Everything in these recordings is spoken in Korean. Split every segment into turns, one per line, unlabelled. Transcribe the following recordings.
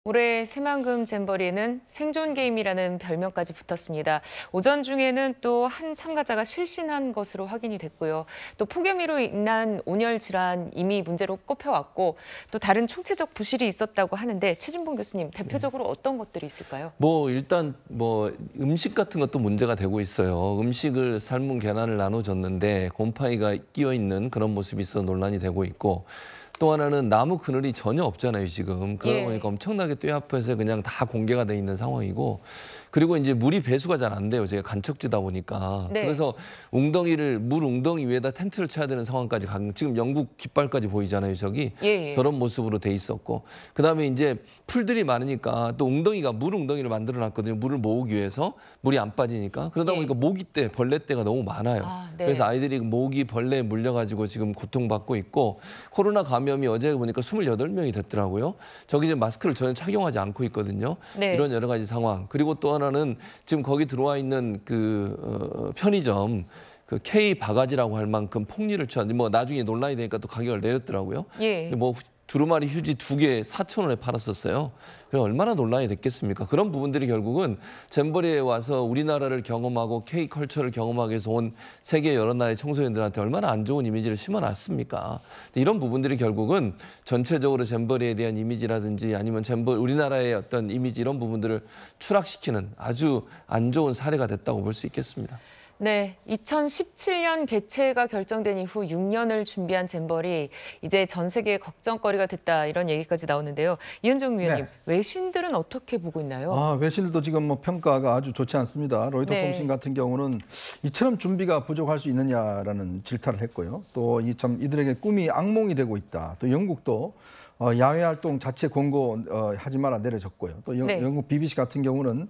올해 새만금 잼버리에는 생존 게임이라는 별명까지 붙었습니다. 오전 중에는 또 한 참가자가 실신한 것으로 확인이 됐고요. 또 폭염으로 인한 온열 질환 이미 문제로 꼽혀왔고 또 다른 총체적 부실이 있었다고 하는데 최진봉 교수님 대표적으로 어떤 것들이 있을까요?
일단 음식 같은 것도 문제가 되고 있어요. 음식을 삶은 계란을 나눠줬는데 곰팡이가 끼어 있는 그런 모습이 있어 논란이 되고 있고, 또 하나는 나무 그늘이 전혀 없잖아요, 지금. 그러다 보니까 엄청나게 뙤약볕에 그냥 다 공개가 돼 있는 상황이고, 그리고 이제 물이 배수가 잘 안 돼요. 제가 간척지다 보니까.
네.
그래서 물 웅덩이 위에다 텐트를 쳐야 되는 상황까지 지금 영국 깃발까지 보이잖아요, 저기. 저런 모습으로 돼 있었고. 그다음에 이제 풀들이 많으니까 또 물 웅덩이를 만들어 놨거든요. 물을 모으기 위해서. 물이 안 빠지니까. 그러다 보니까 모기떼, 벌레떼가 너무 많아요.
네.
그래서 아이들이 모기, 벌레에 물려가지고 지금 고통받고 있고, 코로나 감염이 어제 보니까 28명이 됐더라고요. 저기 이제 마스크를 전혀 착용하지 않고 있거든요.
네.
이런 여러 가지 상황. 그리고 또 하나는 지금 거기 들어와 있는 편의점, K 바가지라고 할 만큼 폭리를 취한, 나중에 논란이 되니까 또 가격을 내렸더라고요. 근데 두루마리 휴지 2개 4,000원에 팔았었어요. 그럼 얼마나 논란이 됐겠습니까? 그런 부분들이 결국은 잼버리에 와서 우리나라를 경험하고 K컬처를 경험하기 위해서 온 세계 여러 나라의 청소년들한테 얼마나 안 좋은 이미지를 심어놨습니까? 이런 부분들이 결국은 전체적으로 잼버리에 대한 이미지라든지 아니면 우리나라의 어떤 이미지 이런 부분들을 추락시키는 아주 안 좋은 사례가 됐다고 볼 수 있겠습니다.
네, 2017년 개최가 결정된 이후 6년을 준비한 잼버리, 이제 전 세계의 걱정거리가 됐다 이런 얘기까지 나오는데요. 이현정 위원님, 외신들은 어떻게 보고 있나요?
외신들도 지금 평가가 아주 좋지 않습니다. 로이터 통신 같은 경우는 이처럼 준비가 부족할 수 있느냐라는 질타를 했고요. 또 이들에게 꿈이 악몽이 되고 있다. 또 영국도 야외 활동 자체 권고 하지 마라 내려졌고요. 또 영국 BBC 같은 경우는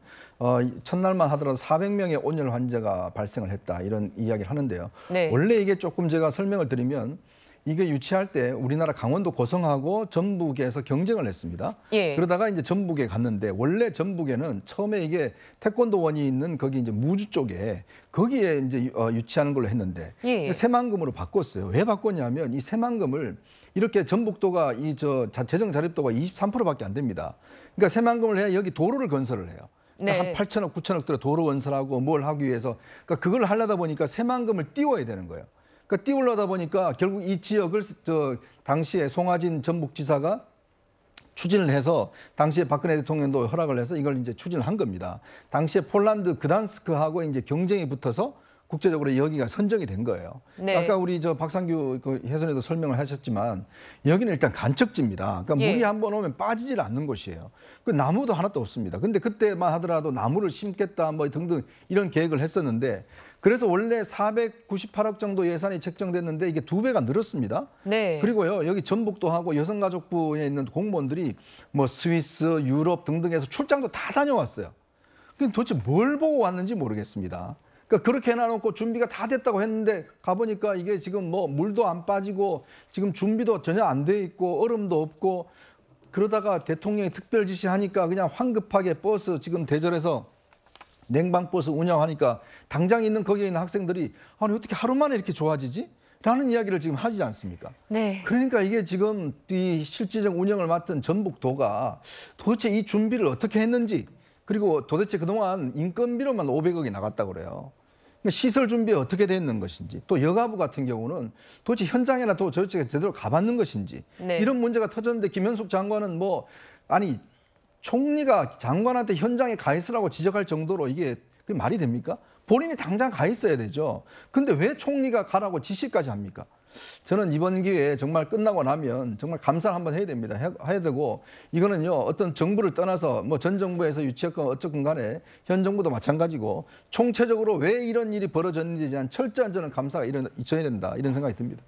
첫날만 하더라도 400명의 온열 환자가 발생을 했다 이런 이야기를 하는데요. 원래 이게 조금 제가 설명을 드리면 이게 유치할 때 우리나라 강원도 고성하고 전북에서 경쟁을 했습니다. 그러다가 이제 전북에 갔는데 원래 전북에는 처음에 이게 태권도원이 있는 거기 이제 무주 쪽에 거기에 이제 유치하는 걸로 했는데 새만금으로 바꿨어요. 왜 바꿨냐면 이 새만금을 이렇게 전북도가 재정 자립도가 23%밖에 안 됩니다. 그러니까 새만금을 해야 여기 도로를 건설을 해요. 그러니까 한 8천억, 9천억 들어 도로 건설하고 뭘 하기 위해서 그러니까 그걸 하려다 보니까 새만금을 띄워야 되는 거예요. 그러니까 띄우려다 보니까 결국 이 지역을 당시에 송하진 전북지사가 추진을 해서 당시에 박근혜 대통령도 허락을 해서 이걸 이제 추진을 한 겁니다. 당시에 폴란드 그단스크하고 이제 경쟁이 붙어서 국제적으로 여기가 선정이 된 거예요. 아까 우리 박상규 해설에도 설명을 하셨지만 여기는 일단 간척지입니다. 그러니까 물이 한번 오면 빠지질 않는 곳이에요. 그 나무도 하나도 없습니다. 근데 그때만 하더라도 나무를 심겠다 등등 이런 계획을 했었는데 그래서 원래 498억 정도 예산이 책정됐는데 이게 2배가 늘었습니다. 그리고요 여기 전북도 하고 여성가족부에 있는 공무원들이 스위스, 유럽 등등에서 출장도 다 다녀왔어요. 근데 도대체 뭘 보고 왔는지 모르겠습니다. 그러니까 그렇게 해놔놓고 준비가 다 됐다고 했는데 가보니까 이게 지금 물도 안 빠지고 지금 준비도 전혀 안 돼 있고 얼음도 없고 그러다가 대통령이 특별 지시하니까 그냥 황급하게 버스 지금 대절해서 냉방버스 운영하니까 당장 거기에 있는 학생들이 아니 어떻게 하루 만에 이렇게 좋아지지? 라는 이야기를 지금 하지 않습니까? 그러니까 이게 지금 이 실질적 운영을 맡은 전북도가 도대체 이 준비를 어떻게 했는지 그리고 도대체 그동안 인건비로만 500억이 나갔다고 그래요. 그러니까 시설 준비에 어떻게 됐는 것인지 또 여가부 같은 경우는 도대체 현장에나 또 저쪽에 제대로 가봤는 것인지 이런 문제가 터졌는데 김현숙 장관은 총리가 장관한테 현장에 가 있으라고 지적할 정도로 이게 말이 됩니까? 본인이 당장 가 있어야 되죠. 근데 왜 총리가 가라고 지시까지 합니까? 저는 이번 기회에 정말 끝나고 나면 정말 감사를 한번 해야 됩니다. 해야 되고 이거는요 어떤 정부를 떠나서 전 정부에서 유치했건 어쨌건 간에 현 정부도 마찬가지고 총체적으로 왜 이런 일이 벌어졌는지에 대한 철저한 저는 감사가 있어야 된다 이런 생각이 듭니다.